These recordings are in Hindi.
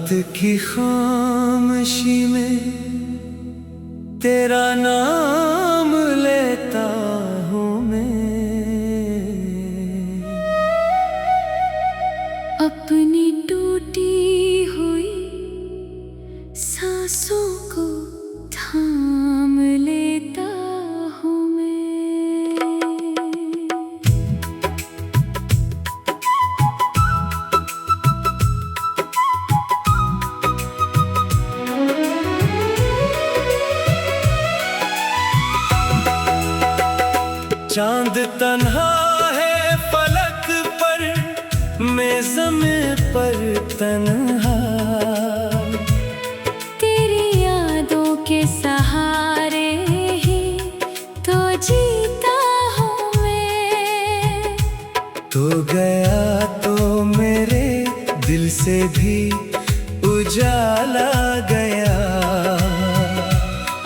रात की खामोशी में तेरा नाम लेता हूँ मैं। अपनी टूटी हुई सांसों को थाम लेता हूँ मैं। चांद तन्हा है फलक पर, मैं ज़मीं पर तन्हा। तेरी यादों के सहारे ही तो जीता हूँ मैं। तो गया तो मेरे दिल से भी उजाला गया।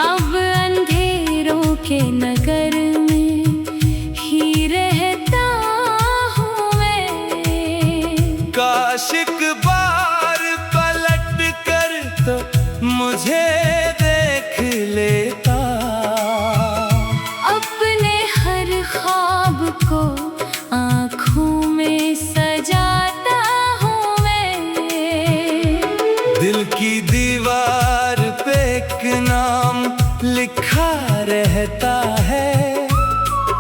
अब अंधेरों के नगर में ही रहता हूँ मैं। काश एक बार पलट कर तो मुझे देख लेता। अपने हर ख्वाब को आँखों में सजाता हूँ मैं। दिल की दीवार पे एक नाम लिखा रहता है,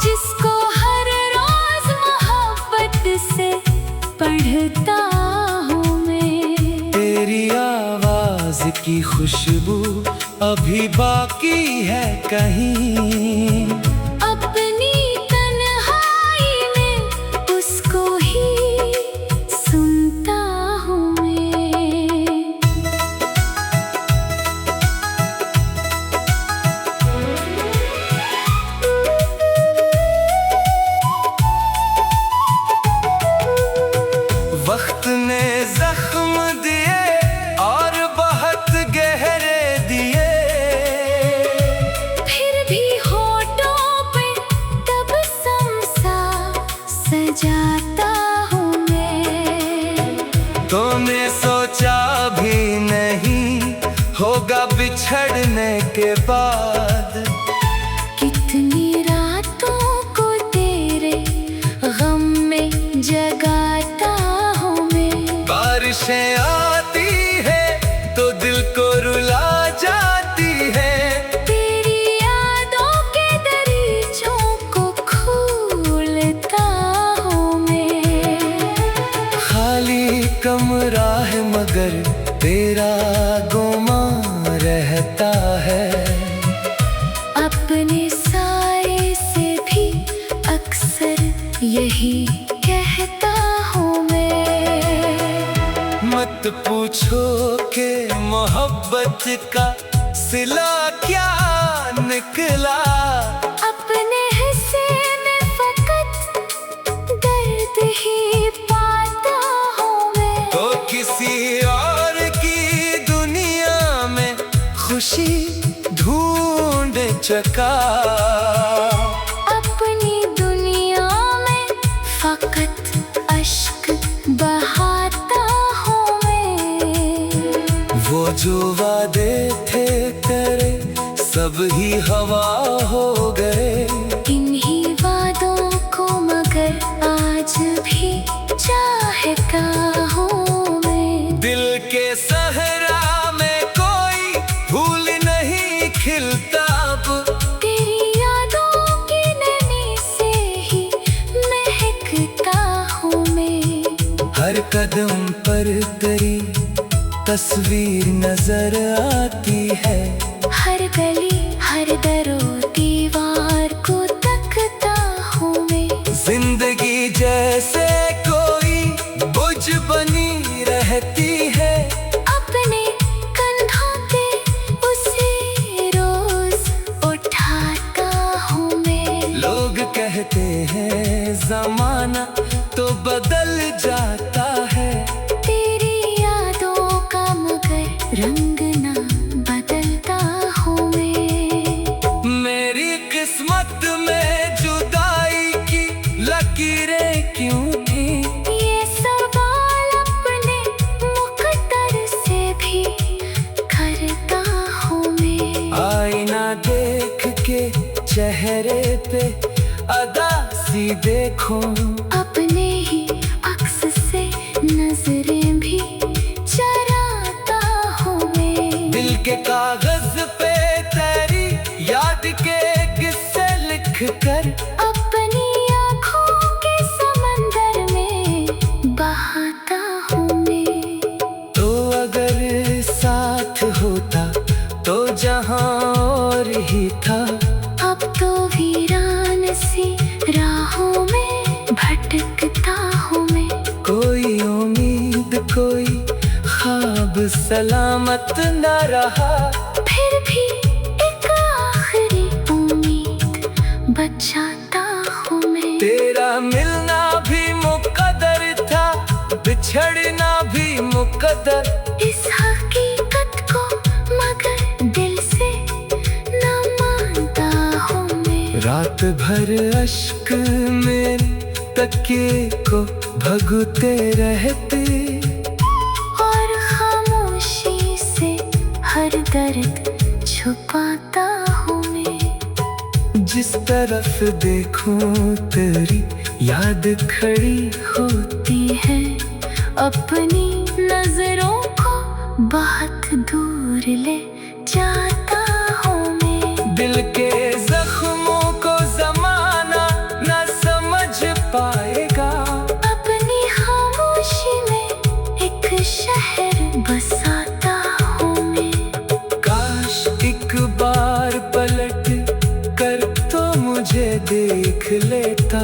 जिसको हर रोज मोहब्बत से पढ़ता हूँ मैं। तेरी आवाज की खुशबू अभी बाकी है कहीं। अपनी तन्हाई में उसको ही सुनता हूँ मैं। वक्त ने जख्म दिए और बहुत गहरे दिए। फिर भी होठों पे तबस्सुम सा सजाता हूँ मैं। तूने सोचा भी नहीं होगा बिछड़ने के बाद। कितनी रातों को तेरे गम में जगाता हूँ मैं। बारिशें आती है तो दिल को रुला जाती है। तेरी यादों के दरीचों को खोलता हूँ मैं। खाली कमरा है मगर तेरा गुमा रहता है। अपने साए से भी अक्सर यही कहता हूँ मैं। मत पूछो कि मोहब्बत का सिला क्या निकला। अपने हिस्से में फकत दर्द ही पाता हूँ मैं। तो किसी और की दुनिया में खुशी ढूंढ चका। अपनी दुनिया में फकत अश्क बहाता हूँ मैं। वो जो वादे थे तेरे सब ही हवा हो गए। इन्हीं वादों को मगर आज भी चाहता हूँ मैं। दिल के सहरा में कोई फूल नहीं खिलता अब। तेरी यादों की नमी से ही महकता हूँ मैं। हर कदम पर तेरी तस्वीर नजर आती है। हर गली हर दरो दीवार को तकता हूँ मैं। जिंदगी जैसे कोई बोझ बनी रहती है। अपने कंधों पे उसे रोज उठाता हूँ मैं। लोग कहते हैं जमाना तो बदल जाता है। तेरी यादों का मगर रंग ना बदलता हूँ मैं। मेरी किस्मत में जुदाई की लकीरें क्यों थी। ये सवाल अपने मुकद्दर से चेहरे पे अदा सी देखूं, अपने ही अक्स से नजरें भी चराता हूँ मैं। दिल के कागज पे तेरी याद के किस्से लिख कर अपनी आँखों के समंदर में बहाता हूँ मैं। तो अगर साथ होता तो जहां और ही था, अब तो वीरान सी राहों में भटकता हूँ मैं। कोई उम्मीद कोई ख्वाब सलामत न रहा, फिर भी एक आखिरी उम्मीद बचाता हूँ मैं। तेरा मिलना भी मुकद्दर था, बिछड़ना भी मुकद्दर। इस हकीकत को मगर दिल से न मानता हूँ मैं। रात भर अश्क मेरे तकिए को भगते रहते, और खामोशी से हर दर्द छुपाता हूँ मैं। जिस तरफ देखूं तेरी याद खड़ी होती है अपनी नजरों को बहुत दूर ले जाता हूँ मैं। दिल के जख्मों को जमाना न समझ पाएगा, अपनी खामोशी में एक शहर बसाता हूँ मैं। काश एक बार पलट कर तो मुझे देख लेता,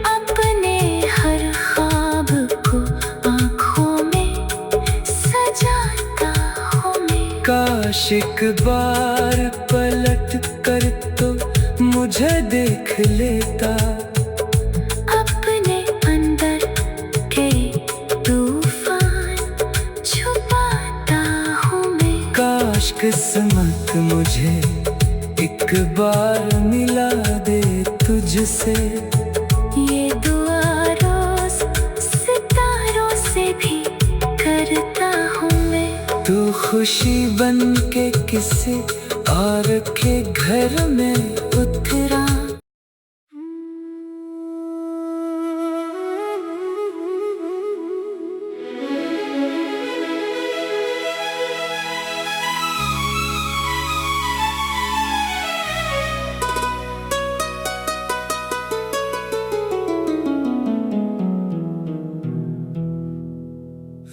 अपने हर ख्वाब को आँखों में सजाता हूँ मैं। काश एक बार पलट कर तो मुझे देख लेता, अपने अंदर के तूफान छुपाता हूँ मैं। काश किस्मत मुझे एक बार मिला दे तुझसे, ये दुआ रोज सितारों से भी करता हूँ मैं। तू खुशी बन के किसी और के घर में उतरा।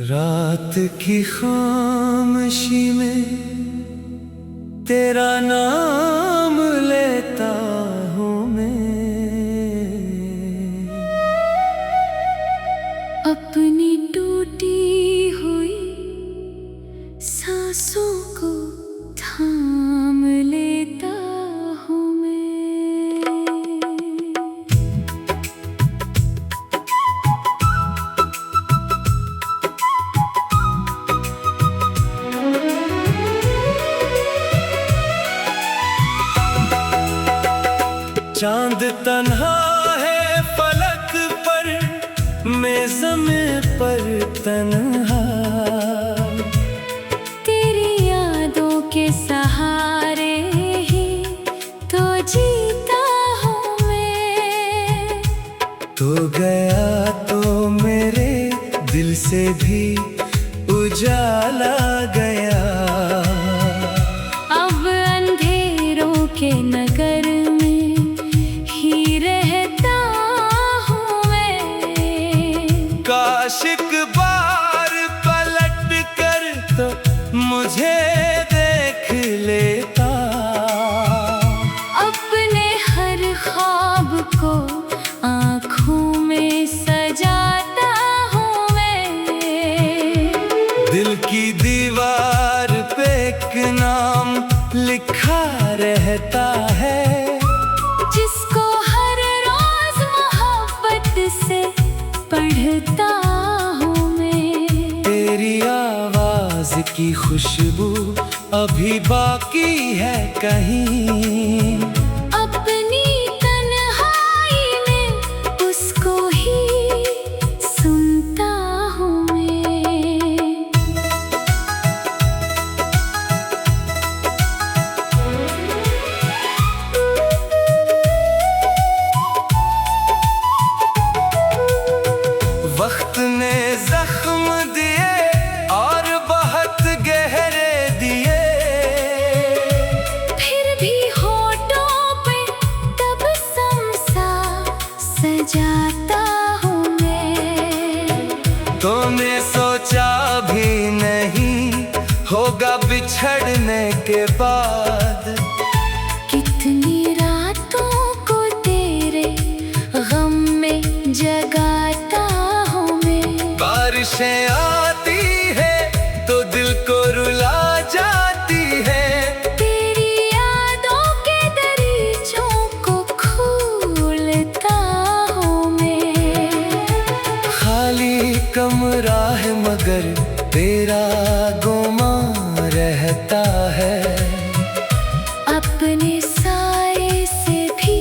रात की खामोशी में तेरा नाम लेता हूँ मैं, अपनी टूटी हुई सांसों को थाम लेता हूँ मैं। चांद तन्हा है फलक पर, मैं ज़मीं पर तन्हा। तेरी यादों के सहारे ही तो जीता हूँ मैं। तो गया तो मेरे दिल से भी उजाला गया, अब अंधेरों के नगर में ही रहता हूँ मैं। काश एक बार पलट कर तो मुझे देख लेता, अपने हर ख्वाब को आँखों में सजाता हूँ मैं। दिल की दीवार पे एक नाम लिखा रहता है, जिसको हर रोज मोहब्बत से पढ़ता हूँ मैं। तेरी आवाज की खुशबू अभी बाकी है कहीं, अपनी तन्हाई में उसको ही सुनता हूँ मैं। के बाद। कितनी रातों को तेरे गम में जगाता हूँ मैं। बारिशें आती है तो दिल को रुला जाती है। तेरी यादों के दरीचों को खोलता हूँ मैं। खाली कमरा है मगर तेरा गुमा रहता है। अपने साए से भी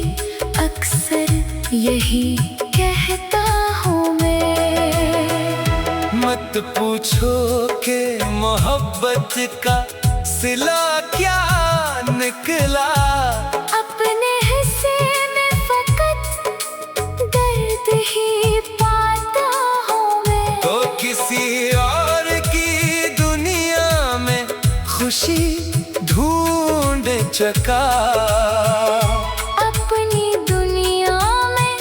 अक्सर यही कहता हूँ मैं। मत पूछो कि मोहब्बत का सिला क्या निकला। अपने हिस्से में फकत दर्द ही पाता हूँ मैं। तो किसी और की दुनिया में खुशी ढूंढ चका। अपनी दुनिया में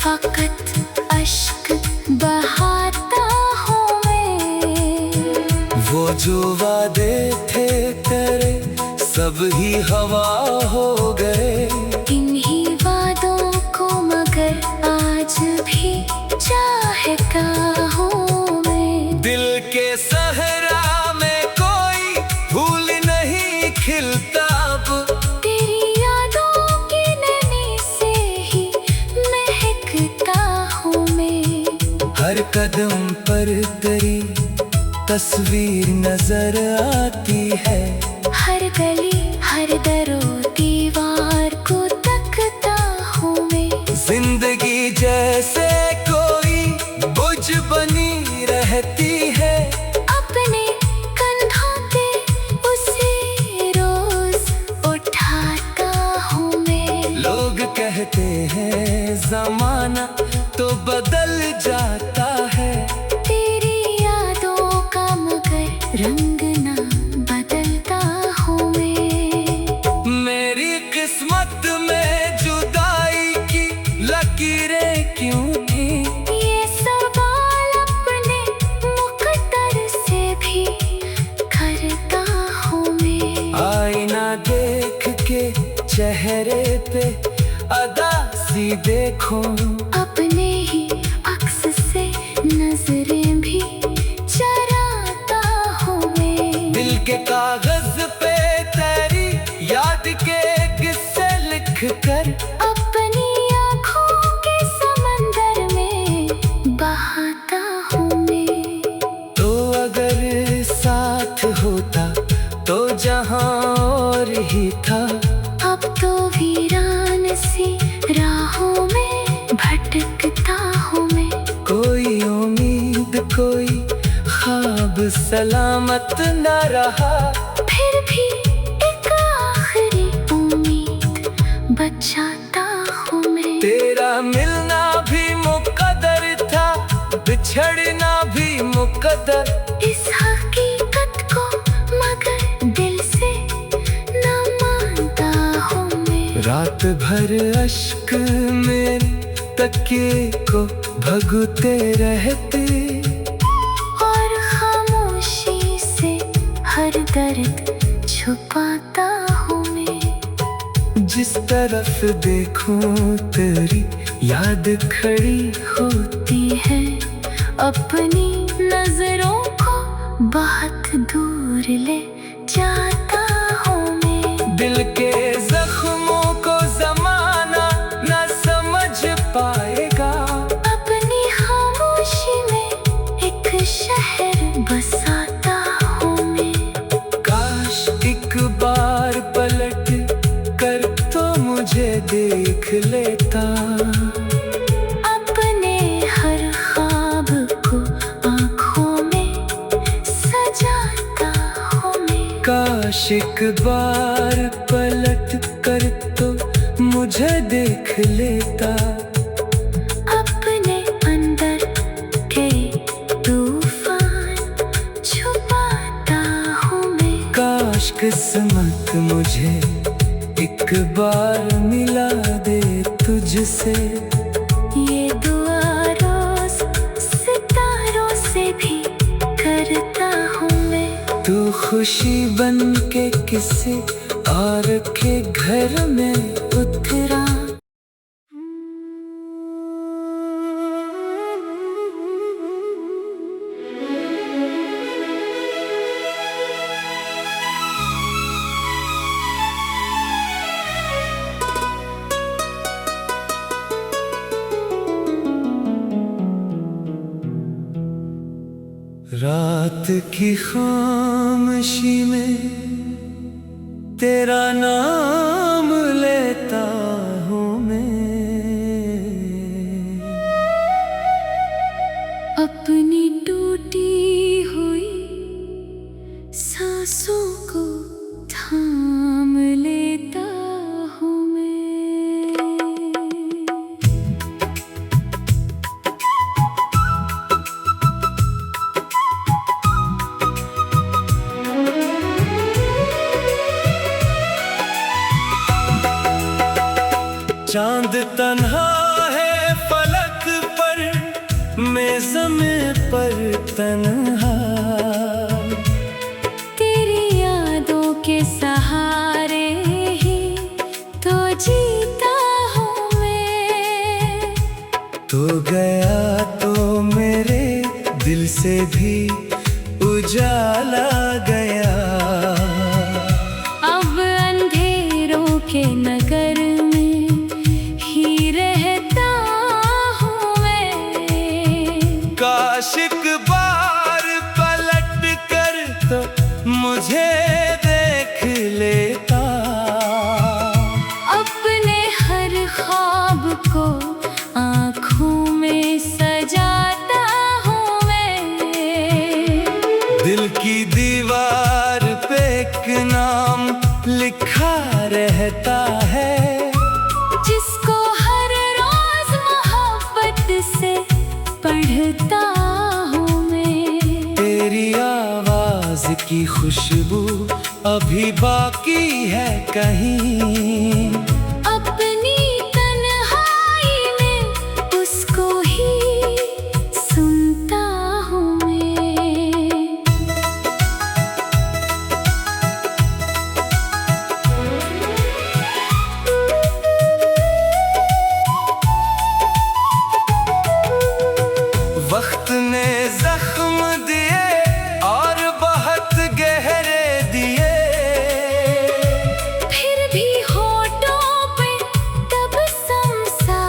फकत अश्क बहाता हूँ मैं। वो जो वादे थे तेरे सब ही हवा हो गए। इन्हीं वादों को मगर आज भी चाहता हूँ मैं। दिल के सहरा में कोई फूल नहीं खिलता अब। तेरी यादों की नमी से ही महकता हूँ मैं। हर कदम पर तेरी तस्वीर नजर आती है। हर गली हर दरो दीवार को तकता हूँ मैं। जिंदगी जैसे कोई बोझ बनी रहती है। अपने कंधों पे उसे रोज उठाता हूँ मैं। लोग कहते हैं जमाना तो बदल जाता है। तेरी यादों का मगर रंग ना बदलता हूँ मैं। मेरी किस्मत में जुदाई की लकीरें क्यों थी। ये सवाल अपने मुकद्दर से भी करता हूँ मैं। आईना देख के चेहरे पे अदा सी देखो। अपने ही अक्स से नजरें भी चराता हूँ मैं। दिल के कागज पे तेरी याद के किस्से लिख कर। अपनी आँखों के समंदर में बहाता हूँ मैं। तो अगर साथ होता तो जहां और ही था। अब तो वीरान सी राहों में भटकता हूँ मैं। कोई उम्मीद कोई ख्वाब सलामत न रहा। फिर भी एक आखिरी उम्मीद बचाता हूँ मैं। तेरा मिलना भी मुकद्दर था बिछड़ना भी मुकद्दर। इस हकीकत को मगर दिल से न मानता हूँ मैं। रात भर अश्क मेरे तकिए को भगते रहते। और खामोशी से हर दर्द छुपाता हूँ मैं। जिस तरफ देखूं तेरी याद खड़ी होती है अपनी नजरों को बहुत दूर ले जाता हूँ मैं। दिल के जख्मों को जमाना न समझ पाएगा। अपनी खामोशी में एक शहर बसाता हूँ मैं। काश एक बार पलट कर तो मुझे देख लेता। अपने हर ख्वाब को आँखों में सजाता हूँ मैं। काश एक बार पलट कर तो मुझे देख लेता। अपने अंदर के तूफान छुपाता हूँ मैं। काश किस्मत मुझे एक बार मिला दे तुझसे। ये दुआ रोज सितारों से भी करता हूँ मैं। तू खुशी बन के किसी और के घर में उतरा। रात की खामोशी में तेरा नाम लेता हूँ मैं, अपनी टूटी हुई सांसों को थाम लेता हूँ मैं। चांद तन्हा है फलक पर, मैं ज़मीं पर तन्हा। तेरी यादों के सहारे ही तो जीता हूँ मैं। तो गया तो मेरे दिल से भी उजाला गया। अब अंधेरों के नगर काशिक बार पलट कर तो मुझे देख लेता। अपने हर ख्वाब को आँखों में सजाता हूँ मैं। दिल की दीवार पे एक नाम लिखा रहता है, जिसको हर रोज मोहब्बत से पढ़ता हूँ मैं। तेरी आवाज की खुशबू अभी बाकी है कहीं। अपनी तन्हाई में उसको ही सुनता हूँ मैं। वक्त ने जख्म दिए और बहुत गहरे दिए, फिर भी होठों पे तबस्सुम सा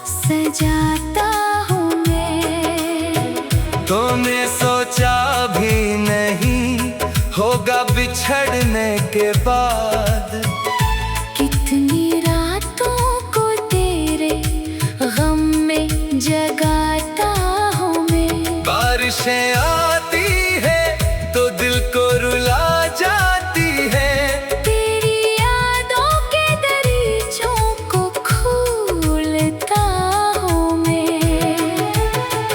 सजाता हूँ मैं। तूने सोचा भी नहीं होगा बिछड़ने के बाद, कितनी रातों को तेरे गम में जगाता हूँ मैं। बारिशें आती है तो दिल को रुला जाती है, तेरी यादों के दरीचों को खोलता हूँ मैं।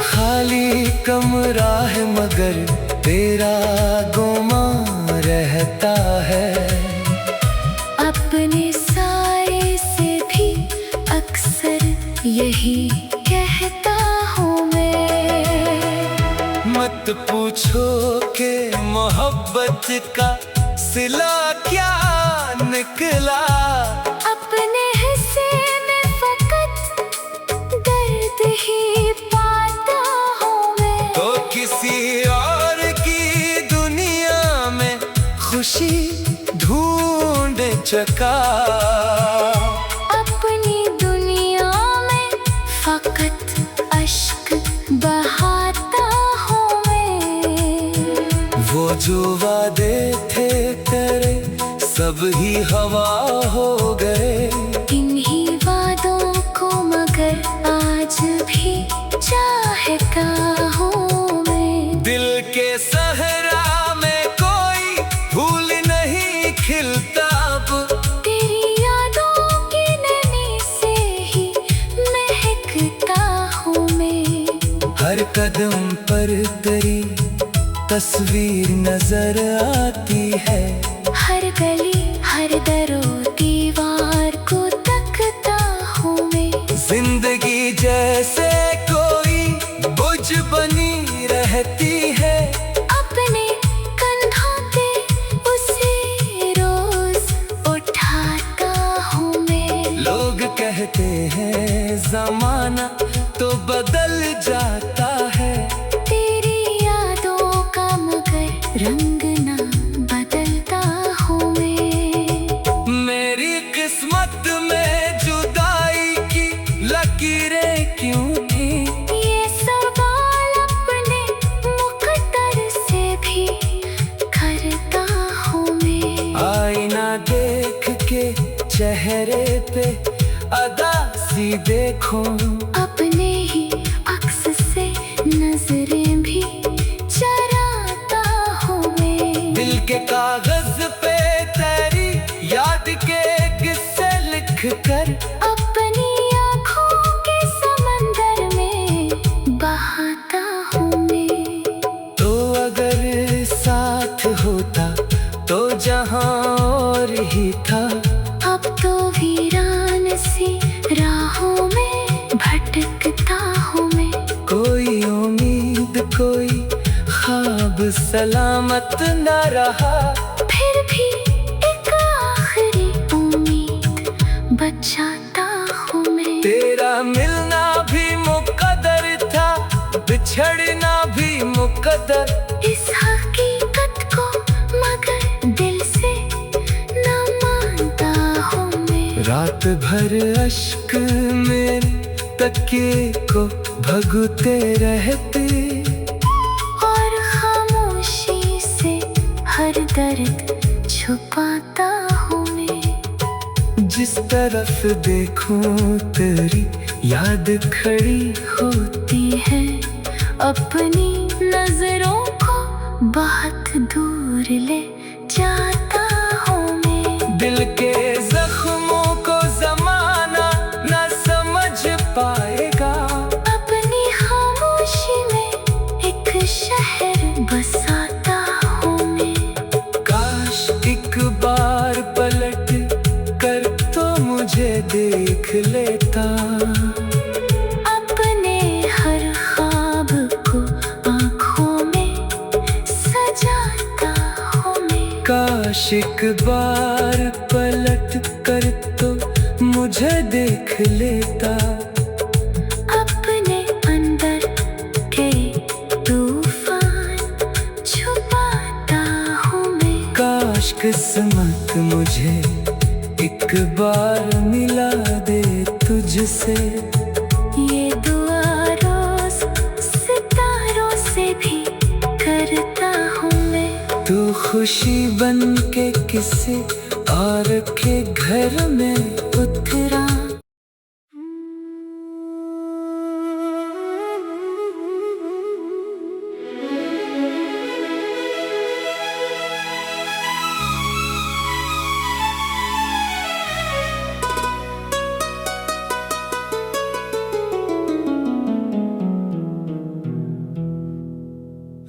खाली कमरा है मगर तेरा गुमा रहता है। अपने साए से भी अक्सर यही कहता हूँ मैं। मत पूछो कि मोहब्बत का सिला क्या निकला, अपने हिस्से में फकत दर्द ही पाता हूँ मैं। तो किसी और की दुनिया में खुशी ढूंढ चका। अपनी दुनिया में फकत अश्क बहाता हूँ मैं। वो जो वादे थे तेरे सब ही हवा हो गए, इन्हीं वादों को मगर आज भी चाहता हूँ मैं। दिल के सहरा में कोई फूल नहीं खिलता अब, तेरी यादों की नमी से ही महकता हूँ मैं। हर कदम पर तेरी तस्वीर नजर आती है, हर गली हर दरो दीवार को तकता हूँ मैं। जिंदगी जैसे कोई बोझ बनी रहती है, अपने कंधों पे जमाना तो बदल जाता है। तेरी यादों का मगर रंग ना बदलता हूँ मैं। मेरी किस्मत में जुदाई की लकीरें क्यों थी? ये सवाल अपने मुकद्दर से भी करता हूँ मैं। आईना देख के चेहरे पे अदा सी देखो, अपने ही अक्स से नजरें भी चराता हूँ मैं। दिल के कागज पे तेरी याद के किस्से लिख कर अपनी आँखों के समंदर में बहाता हूँ मैं। तो अगर साथ होता तो जहां और ही था। अब तो वीरान सी राहों में भटकता हूँ मैं। कोई उम्मीद कोई ख्वाब सलामत न रहा। फिर भी एक आखिरी उम्मीद बचाता हूँ मैं। तेरा मिलना भी मुकद्दर था, बिछड़ना भी मुकद्दर। इस हकीकत को मगर दिल से न मानता हूँ मैं। रात भर अश्क मेरे तकिए को भगते रहते, और खामोशी से हर दर्द छुपाता हूँ मैं। जिस तरफ देखूं तेरी याद खड़ी होती है अपनी नजरों को बहुत दूर ले जाता हूँ मैं। दिल के जख्मों को जमाना न समझ पाएगा। अपनी खामोशी में एक शहर बसाता हूँ मैं। काश एक बार पलट कर तो मुझे देख लेता। अपने हर ख्वाब को आँखों में सजाता हूँ मैं। काश एक बार पलट कर तो मुझे देख लेता। अपने अंदर के तूफान छुपाता हूँ मैं। काश किस्मत मुझे एक बार मिला दे तुझसे। ये दुआ रोज सितारों से भी करता हूँ मैं। तू खुशी बन के किसी और के घर में उतरा।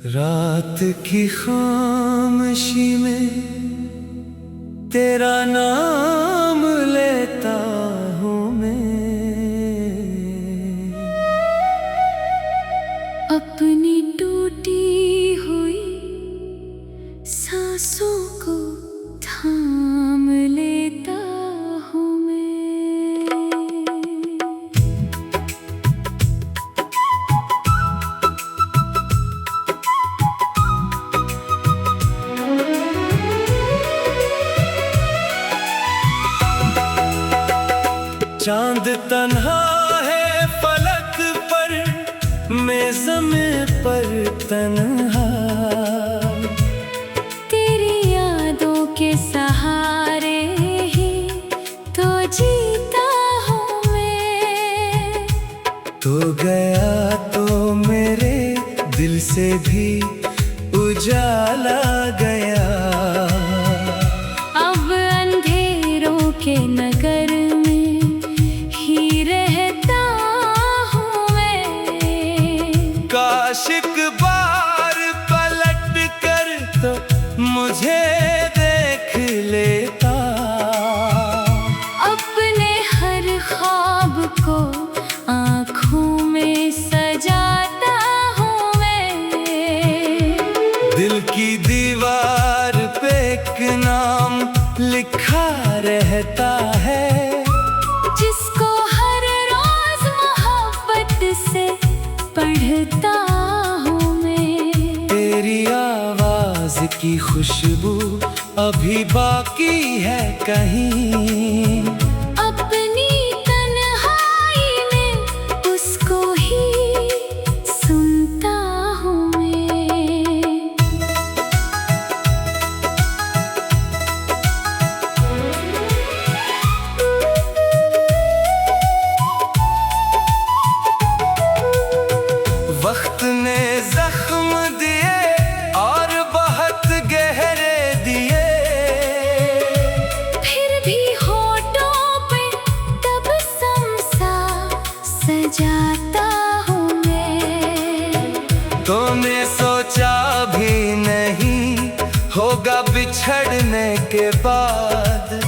रात की खामोशी में तेरा नाम लेता हूँ मैं। अपनी टूटी हुई सांसों को थाम लेता हूँ मैं। चांद तन्हा है फलक पर, मैं ज़मीं पर तन्हा। तेरी यादों के सहारे ही तो जीता हूँ मैं। तो गया तो मेरे दिल से भी उजाला गया। अब अंधेरों के नगर में ही रहता हूँ मैं। काश एक बार पलट कर तो मुझे देख लेता। अपने हर ख्वाब को आँखों में सजाता हूँ मैं। दिल की दीवार खुशबू अभी बाकी है कहीं। अपनी तन्हाई में उसको ही सुनता हूँ मैं। वक्त ने जख्म दिए और बहुत गहरे दिए, फिर भी होठों पे तबस्सुम सा सजाता हूँ मैं। तूने सोचा भी नहीं होगा बिछड़ने के बाद,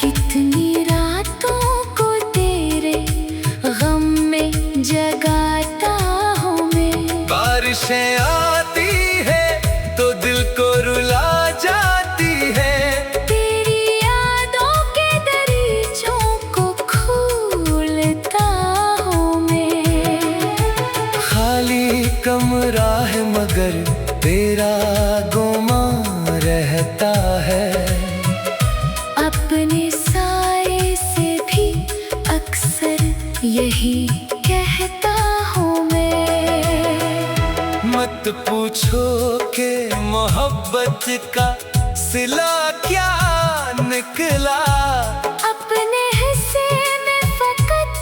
कितनी रातों को तेरे गम में जगाता हूँ मैं। बारिशें आती है तो दिल को रुला जाती है, तेरी यादों के दरीचों को खोलता हूँ मैं। खाली कमरा है मगर तेरा गुमा रहता है। अपने साए से भी अक्सर यही कहता हूँ मैं। मत पूछो कि मोहब्बत का सिला क्या निकला, अपने हिस्से में फकत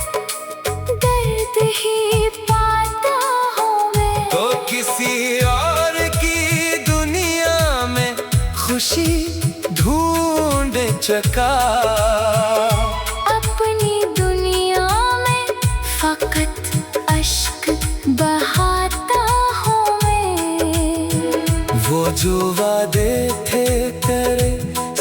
दर्द ही पाता हूँ मैं। तो किसी और की दुनिया में खुशी ढूंढ चका। अपनी दुनिया में फकत अश्क बहाता हूँ मैं। वो जो वादे थे तेरे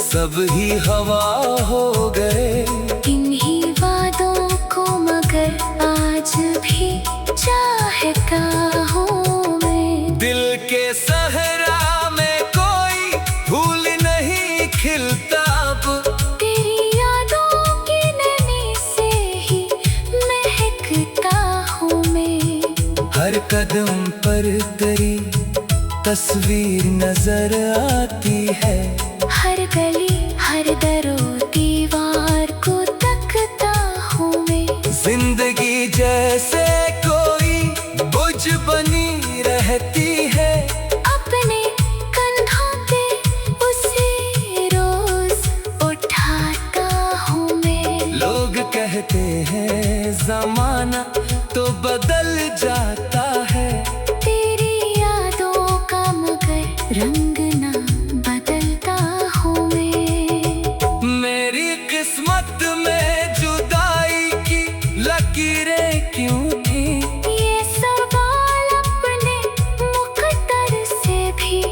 सब ही हवा हो गए, इन्हीं वादों को मगर आज भी चाहता हूँ मैं। दिल के सहरा में कोई फूल नहीं खिलता अब, तेरी यादों की नमी से ही महकता हूँ मैं। हर कदम पर तेरी तस्वीर नजर आती है, हर गली हर दरो दीवार को तकता हूँ मैं। जिंदगी जैसे कोई बोझ बनी रहती है, अपने कंधों पे उसे रोज उठाता हूँ मैं। लोग कहते हैं जमाना तो बदल जाता है, तेरी यादों का मगर रंग ना बदलता हूँ मैं। मेरी किस्मत में जुदाई की लकीरें क्यों थी, ये सवाल अपने मुक़द्दर से भी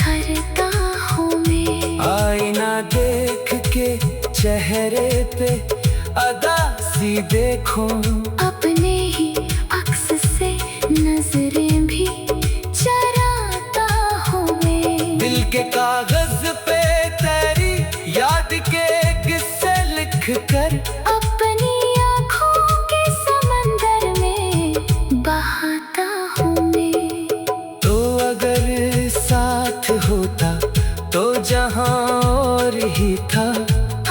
करता हूँ मैं। आईना देख के चेहरे पे अदा सी देखो, अपने ही अक्स से नजरें भी चराता हूँ मैं। दिल के कागज पे तेरी याद के किस्से लिख कर, अपनी आँखों के समंदर में बहाता हूँ मैं। तो अगर साथ होता तो जहां और ही था,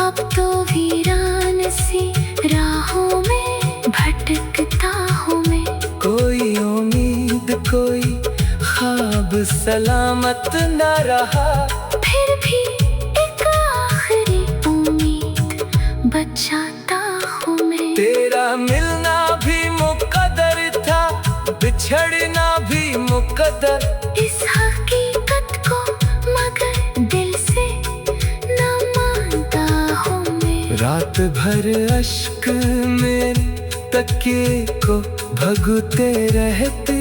अब तो वीरान सी राहों में भटकता हूँ मैं। कोई उम्मीद कोई ख्वाब सलामत न रहा, फिर भी एक आखिरी उम्मीद बचाता हूँ मैं। तेरा मिलना भी मुकद्दर था, बिछड़ना भी मुकद्दर। इस हकीकत को मगर दिल से न मानता हूँ मैं। रात भर अश्क मेरे तकिए को भगते रहते,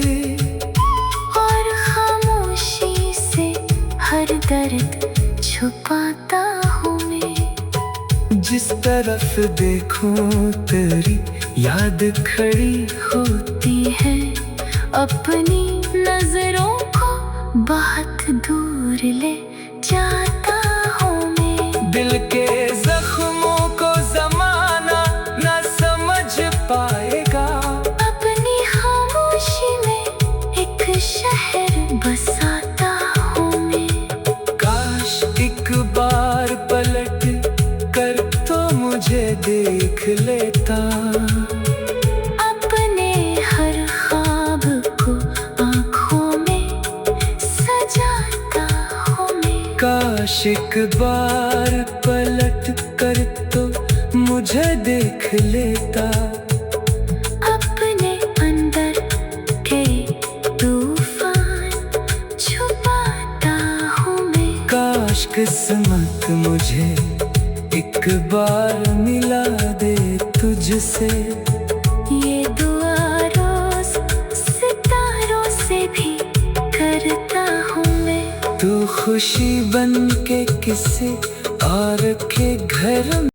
और खामोशी से हर दर्द छुपाता हूँ मैं। जिस तरफ देखूं तेरी याद खड़ी होती है, अपनी नजरों को बहुत दूर ले जाता हूँ मैं। दिल के जख्मों को जमाना न समझ पाएगा, अपनी खामोशी में एक शहर बसाता हूँ मैं। देता। अपने हर ख्वाब को आँखों में सजाता हूँ मैं। काश एक बार पलट कर तो मुझे देख लेता। अपने अंदर के तूफान छुपाता हूँ मैं। काश किस्मत मुझे एक बार मिला दे तुझसे। ये दुआ रोज सितारों से भी करता हूँ मैं। तू खुशी बन के किसी और के घर